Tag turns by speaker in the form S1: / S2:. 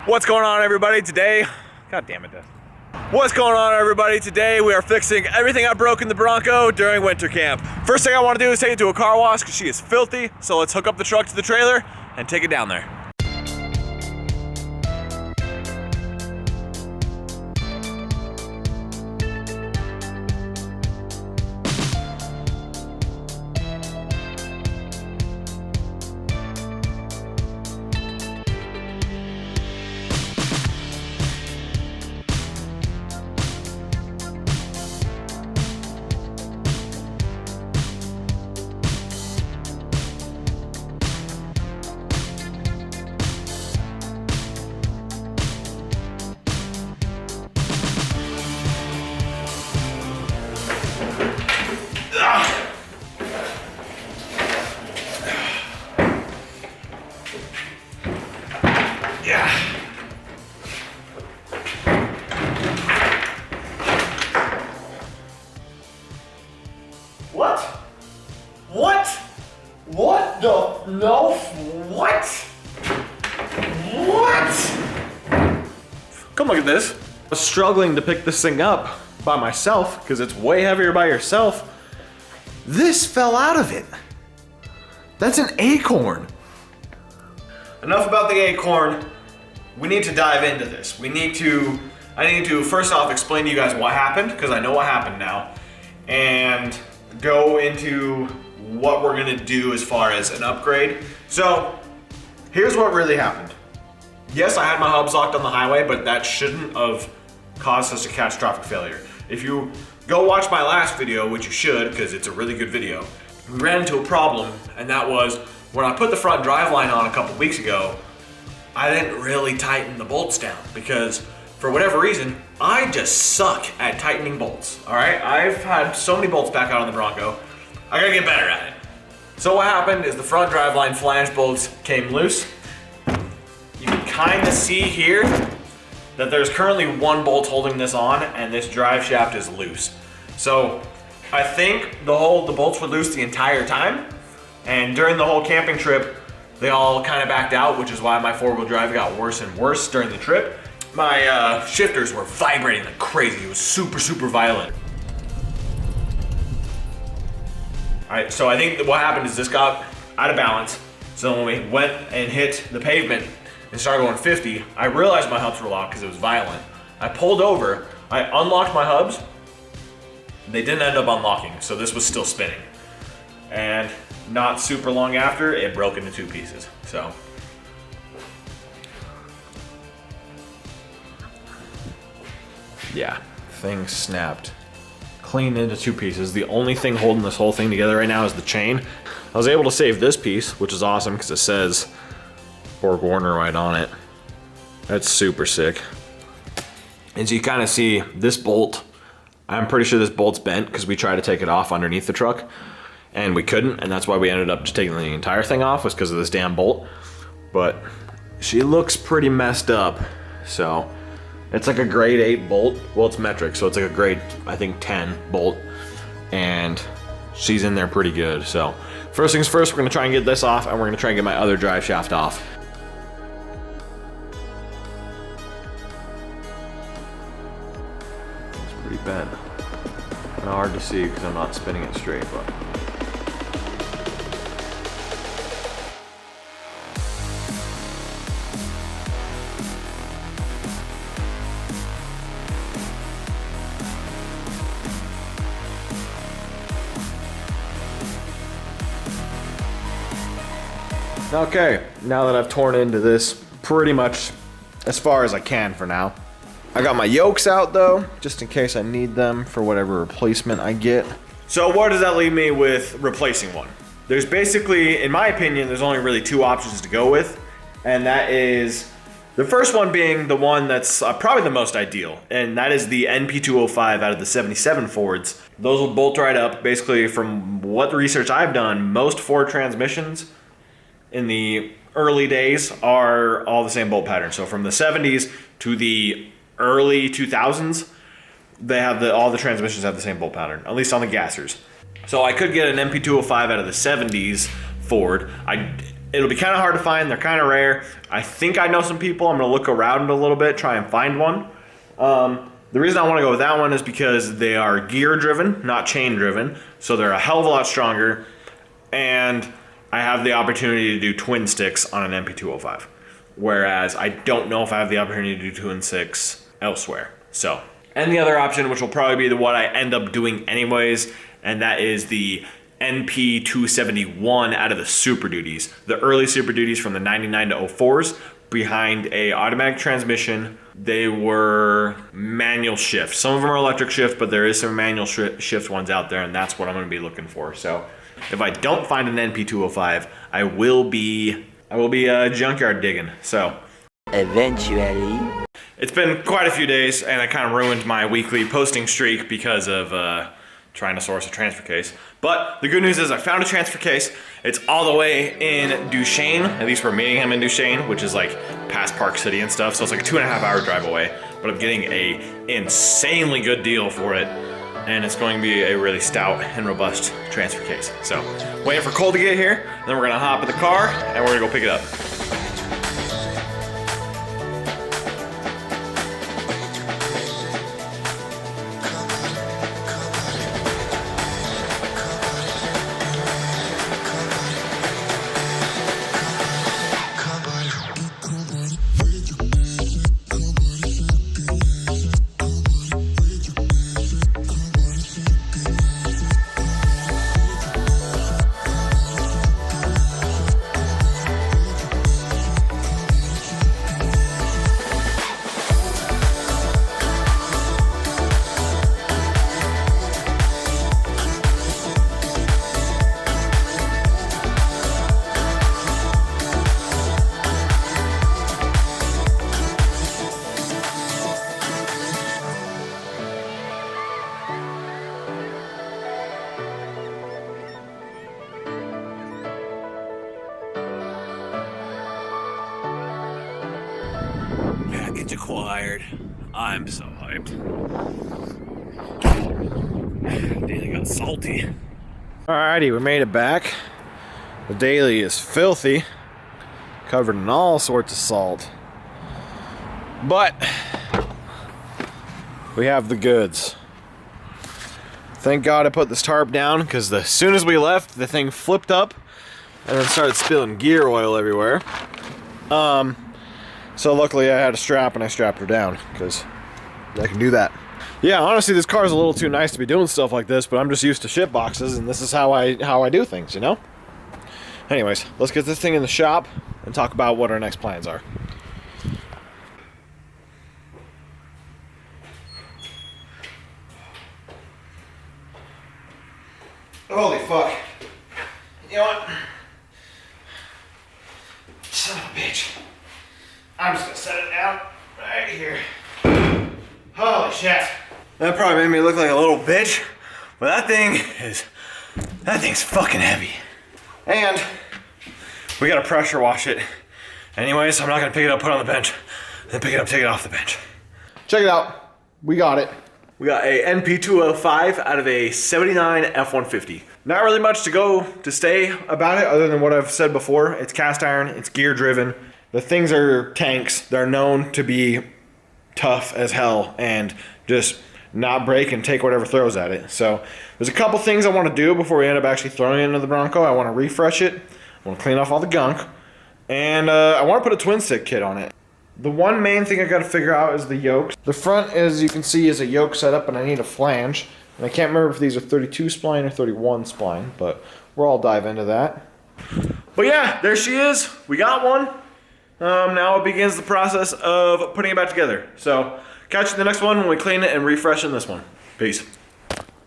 S1: What's going on, everybody? Today, God damn it, Dad. What's going on, everybody? Today we are fixing everything I broke in the Bronco during winter camp. First thing I want to do is take it to a car wash because she is filthy. So let's hook up the truck to the trailer and take it down there. What the, no, what? Come look at this. I was struggling to pick this thing up by myself because it's way heavier by yourself. This fell out of it. That's an acorn. Enough about the acorn. We need to dive into this. I need to first off explain to you guys what happened, because I know what happened now, and go into what we're gonna do as far as an upgrade. So here's what really happened. Yes, I had my hubs locked on the highway, but that shouldn't have caused us a catastrophic failure. If you go watch my last video, which you should, because it's a really good video, we ran into a problem, and that was when I put the front driveline on a couple weeks ago, I didn't really tighten the bolts down because for whatever reason, I just suck at tightening bolts, all right? I've had so many bolts back out on the Bronco, I gotta get better at it. So what happened is the front driveline flange bolts came loose. You can kind of see here that there's currently one bolt holding this on and this drive shaft is loose. So I think the bolts were loose the entire time, and during the whole camping trip, they all kind of backed out, which is why my four-wheel drive got worse and worse during the trip. My shifters were vibrating like crazy. It was super, super violent. All right, so I think that what happened is this got out of balance. So when we went and hit the pavement and started going 50, I realized my hubs were locked because it was violent. I pulled over, I unlocked my hubs. They didn't end up unlocking, so this was still spinning. And not super long after, it broke into two pieces, so. Yeah, thing snapped clean into two pieces. The only thing holding this whole thing together right now is the chain. I was able to save this piece, which is awesome because it says Borg Warner right on it. That's super sick. And so you kind of see this bolt, I'm pretty sure this bolt's bent because we tried to take it off underneath the truck and we couldn't, and that's why we ended up just taking the entire thing off, was because of this damn bolt. But she looks pretty messed up. So it's like a grade 8 bolt. Well, it's metric, so it's like a grade, I think, 10 bolt. And she's in there pretty good. So first things first, we're gonna try and get this off, and we're gonna try and get my other drive shaft off. It's pretty bent. Kind of hard to see because I'm not spinning it straight, but. Okay, now that I've torn into this pretty much as far as I can for now. I got my yokes out though, just in case I need them for whatever replacement I get. So what does that leave me with replacing one? There's basically, in my opinion, there's only really two options to go with, and that is the first one being the one that's probably the most ideal, and that is the NP205 out of the 77 Fords. Those will bolt right up. Basically, from what research I've done, most Ford transmissions in the early days are all the same bolt pattern. So from the 70s to the early 2000s, they have all the transmissions have the same bolt pattern, at least on the gassers. So I could get an NP205 out of the 70s Ford. It'll be kind of hard to find. They're kind of rare. I think I know some people. I'm going to look around a little bit, try and find one. The reason I want to go with that one is because they are gear driven, not chain driven. So they're a hell of a lot stronger. And I have the opportunity to do twin sticks on an MP205. Whereas I don't know if I have the opportunity to do twin sticks elsewhere. So, and the other option, which will probably be the one I end up doing anyways, and that is the NP271 out of the Super Duties. The early Super Duties from the 99 to 04s behind a automatic transmission. They were manual shift. Some of them are electric shift, but there is some manual shift ones out there, and that's what I'm going to be looking for. So if I don't find an NP205, I will be junkyard digging. So
S2: eventually.
S1: It's been quite a few days, and I kind of ruined my weekly posting streak because of trying to source a transfer case. But the good news is I found a transfer case. It's all the way in Duchesne. At least we're meeting him in Duchesne, which is like past Park City and stuff. So it's like a 2.5 hour drive away. But I'm getting a insanely good deal for it. And it's going to be a really stout and robust transfer case. So waiting for Cole to get here. Then we're gonna hop in the car and we're gonna go pick it up. Package acquired. I'm so hyped. Daily got salty. Alrighty, we made it back. The daily is filthy, covered in all sorts of salt. But we have the goods. Thank God I put this tarp down, because as soon as we left, the thing flipped up and then started spilling gear oil everywhere. So luckily I had a strap and I strapped her down, because I can do that. Yeah, honestly, this car is a little too nice to be doing stuff like this, but I'm just used to shit boxes, and this is how I do things, you know? Anyways, let's get this thing in the shop and talk about what our next plans are. Holy fuck. You know what? Son of a bitch. I'm just gonna set it down right here. Holy shit. That probably made me look like a little bitch, but that thing's fucking heavy. And we gotta pressure wash it. Anyways, I'm not gonna pick it up, put it on the bench, then pick it up, take it off the bench. Check it out. We got it. We got a NP205 out of a 79 F-150. Not really much to say about it other than what I've said before. It's cast iron, it's gear driven. The things are tanks. They're known to be tough as hell and just not break and take whatever throws at it. So there's a couple things I want to do before we end up actually throwing it into the Bronco. I want to refresh it. I want to clean off all the gunk. And I want to put a twin stick kit on it. The one main thing I got to figure out is the yokes. The front, as you can see, is a yoke setup, and I need a flange. And I can't remember if these are 32 spline or 31 spline, but we'll all dive into that. But yeah, there she is. We got one. Now it begins the process of putting it back together. So catch you in the next one when we clean it and refresh in this one. Peace.